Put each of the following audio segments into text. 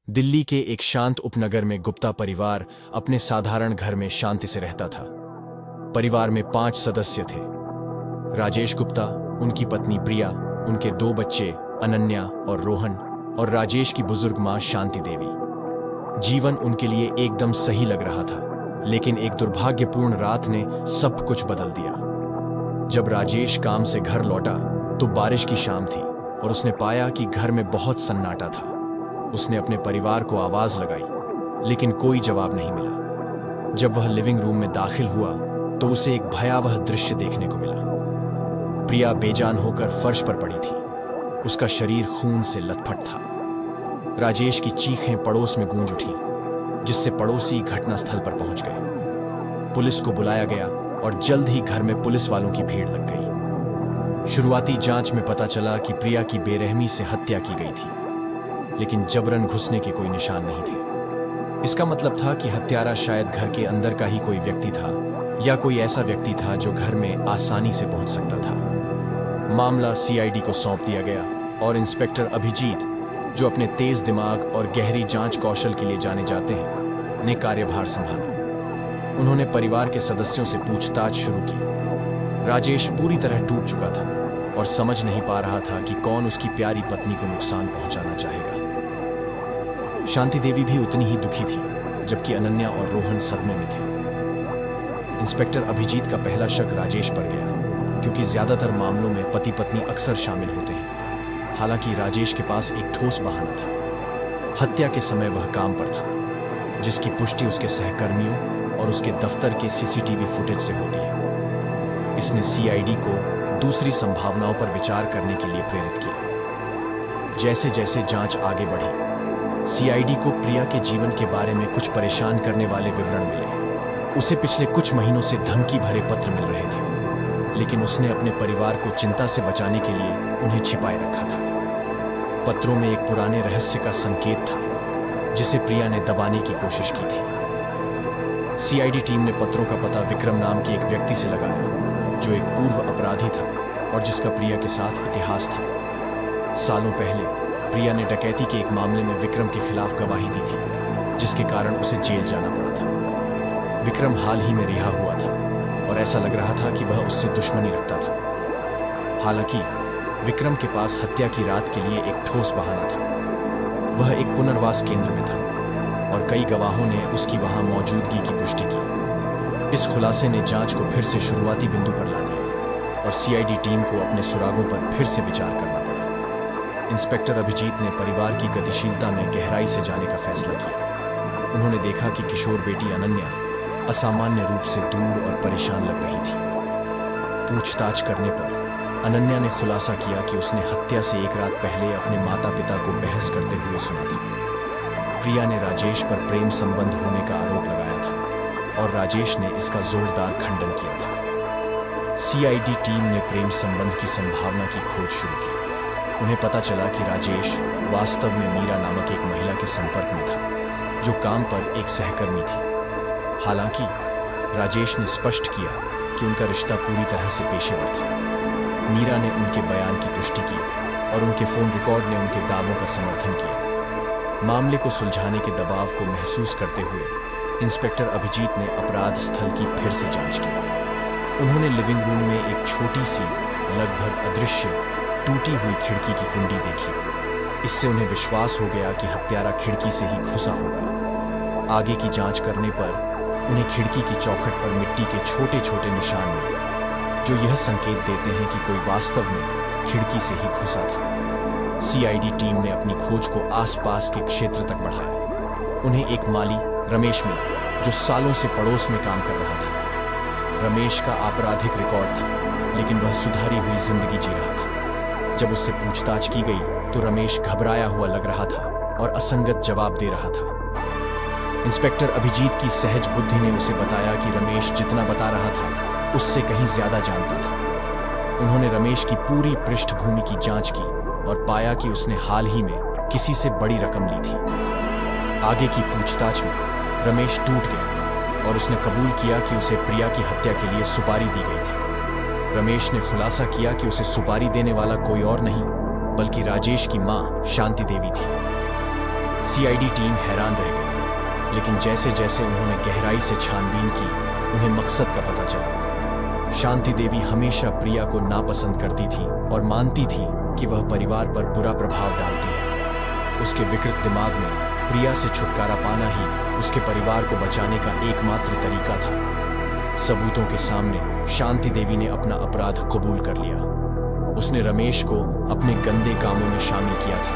दिल्ली के एक शांत उपनगर में गुप्ता परिवार अपने साधारण घर में शांति से रहता था। परिवार में 5 सदस्य थे। राजेश गुप्ता, उनकी पत्नी प्रिया, उनके 2 बच्चे अनन्या और रोहन, और राजेश की बुजुर्ग मां शांति देवी। जीवन उनके लिए एकदम सही लग रहा था, लेकिन एक दुर्भाग्यपूर्ण रात ने सब कुछ बदल दिया। जब राजेश काम से घर लौटा तो बारिश की शाम थी और उसने पाया कि घर में बहुत सन्नाटा था। उसने अपने परिवार को आवाज लगाई, लेकिन कोई जवाब नहीं मिला। जब वह लिविंग रूम में दाखिल हुआ तो उसे एक भयावह दृश्य देखने को मिला। प्रिया बेजान होकर फर्श पर पड़ी थी। उसका शरीर खून से लथपथ था। राजेश की चीखें पड़ोस में गूंज उठी, जिससे पड़ोसी घटनास्थल पर पहुंच गए। पुलिस को बुलाया गया और जल्द ही घर में पुलिस वालों की भीड़ लग गई। शुरुआती जांच में पता चला कि प्रिया की बेरहमी से हत्या की गई थी, लेकिन जबरन घुसने के कोई निशान नहीं थे। इसका मतलब था कि हत्यारा शायद घर के अंदर का ही कोई व्यक्ति था, या कोई ऐसा व्यक्ति था जो घर में आसानी से पहुंच सकता था। मामला सीआईडी को सौंप दिया गया और इंस्पेक्टर अभिजीत, जो अपने तेज दिमाग और गहरी जांच कौशल के लिए जाने जाते हैं, ने कार्यभार संभाला। उन्होंने परिवार के सदस्यों से पूछताछ शुरू की। राजेश पूरी तरह टूट चुका था और समझ नहीं पा रहा था कि कौन उसकी प्यारी पत्नी को नुकसान पहुंचाना चाहेगा। शांति देवी भी उतनी ही दुखी थी, जबकि अनन्या और रोहन सदमे में थे। इंस्पेक्टर अभिजीत का पहला शक राजेश पर गया, क्योंकि ज्यादातर मामलों में पति पत्नी अक्सर शामिल होते हैं। हालांकि राजेश के पास एक ठोस बहाना था। हत्या के समय वह काम पर था, जिसकी पुष्टि उसके सहकर्मियों और उसके दफ्तर के सीसीटीवी फुटेज से होती है। इसने सीआईडी को दूसरी संभावनाओं पर विचार करने के लिए प्रेरित किया। जैसे जैसे जांच आगे बढ़ी, सीआईडी को प्रिया के जीवन के बारे में कुछ परेशान करने वाले विवरण मिले। उसे पिछले कुछ महीनों से धमकी भरे पत्र मिल रहे थे, लेकिन उसने अपने परिवार को चिंता से बचाने के लिए उन्हें छिपाए रखा था। पत्रों में एक पुराने रहस्य का संकेत था, जिसे प्रिया ने दबाने की कोशिश की थी। सीआईडी टीम ने पत्रों का पता विक्रम नाम के एक व्यक्ति से लगाया, जो एक पूर्व अपराधी था और जिसका प्रिया के साथ इतिहास था। सालों पहले प्रिया ने डकैती के एक मामले में विक्रम के खिलाफ गवाही दी थी, जिसके कारण उसे जेल जाना पड़ा था। विक्रम हाल ही में रिहा हुआ था और ऐसा लग रहा था कि वह उससे दुश्मनी रखता था। हालांकि विक्रम के पास हत्या की रात के लिए एक ठोस बहाना था। वह एक पुनर्वास केंद्र में था और कई गवाहों ने उसकी वहां मौजूदगी की पुष्टि की। इस खुलासे ने जांच को फिर से शुरुआती बिंदु पर ला दिया और सीआईडी टीम को अपने सुरागों पर फिर से विचार करना पड़ा। इंस्पेक्टर अभिजीत ने परिवार की गतिशीलता में गहराई से जाने का फैसला किया। उन्होंने देखा कि किशोर बेटी अनन्या असामान्य रूप से दूर और परेशान लग रही थी। पूछताछ करने पर अनन्या ने खुलासा किया कि उसने हत्या से एक रात पहले अपने माता पिता को बहस करते हुए सुना था। प्रिया ने राजेश पर प्रेम संबंध होने का आरोप लगाया था और राजेश ने इसका जोरदार खंडन किया था। सीआईडी टीम ने प्रेम संबंध की संभावना की खोज शुरू की। उन्हें पता चला कि राजेश वास्तव में मीरा नामक एक महिला के संपर्क में था, जो काम पर एक सहकर्मी थी। हालांकि राजेश ने स्पष्ट किया कि उनका रिश्ता पूरी तरह से पेशेवर था। मीरा ने उनके बयान की पुष्टि की और उनके फोन रिकॉर्ड ने उनके दावों का समर्थन किया। मामले को सुलझाने के दबाव को महसूस करते हुए इंस्पेक्टर अभिजीत ने अपराध स्थल की फिर से जांच की। उन्होंने लिविंग रूम में एक छोटी सी, लगभग अदृश्य, टूटी हुई खिड़की की कुंडी देखी। इससे उन्हें विश्वास हो गया कि हत्यारा खिड़की से ही घुसा होगा। आगे की जांच करने पर उन्हें खिड़की की चौखट पर मिट्टी के छोटे छोटे निशान मिले, जो यह संकेत देते हैं कि कोई वास्तव में खिड़की से ही घुसा था। सीआईडी टीम ने अपनी खोज को आसपास के क्षेत्र तक बढ़ाया। उन्हें एक माली रमेश मिला, जो सालों से पड़ोस में काम कर रहा था। रमेश का आपराधिक रिकॉर्ड था, लेकिन वह सुधारी हुई जिंदगी जी रहा था। जब उससे पूछताछ की गई तो रमेश घबराया हुआ लग रहा था और असंगत जवाब दे रहा था। इंस्पेक्टर अभिजीत की सहज बुद्धि ने उसे बताया कि रमेश जितना बता रहा था, उससे कहीं ज्यादा जानता था। उन्होंने रमेश की पूरी पृष्ठभूमि की जांच की और पाया कि उसने हाल ही में किसी से बड़ी रकम ली थी। आगे की पूछताछ में रमेश टूट गया और उसने कबूल किया कि उसे प्रिया की हत्या के लिए सुपारी दी गई थी। रमेश ने खुलासा किया कि उसे सुपारी देने वाला कोई और नहीं, बल्कि राजेश की मां शांति देवी थी। सीआईडी टीम हैरान रह गई, लेकिन जैसे जैसे उन्होंने गहराई से छानबीन की, उन्हें मकसद का पता चला। शांति देवी हमेशा प्रिया को नापसंद करती थी और मानती थी कि वह परिवार पर बुरा प्रभाव डालती है। उसके विकृत दिमाग में प्रिया से छुटकारा पाना ही उसके परिवार को बचाने का एकमात्र तरीका था। सबूतों के सामने शांति देवी ने अपना अपराध कबूल कर लिया। उसने रमेश को अपने गंदे कामों में शामिल किया था,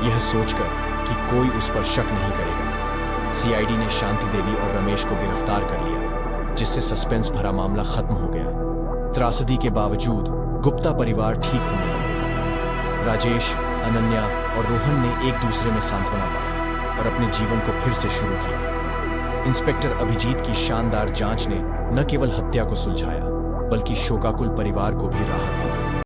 यह सोचकर कि कोई उस पर शक नहीं करेगा। सीआईडी ने शांति देवी और रमेश को गिरफ्तार कर लिया, जिससे सस्पेंस भरा मामला खत्म हो गया। त्रासदी के बावजूद गुप्ता परिवार ठीक होने लगा। राजेश, अनन्या और रोहन ने एक दूसरे में सांत्वना पाई और अपने जीवन को फिर से शुरू किया। इंस्पेक्टर अभिजीत की शानदार जांच ने न केवल हत्या को सुलझाया, बल्कि शोकाकुल परिवार को भी राहत दी।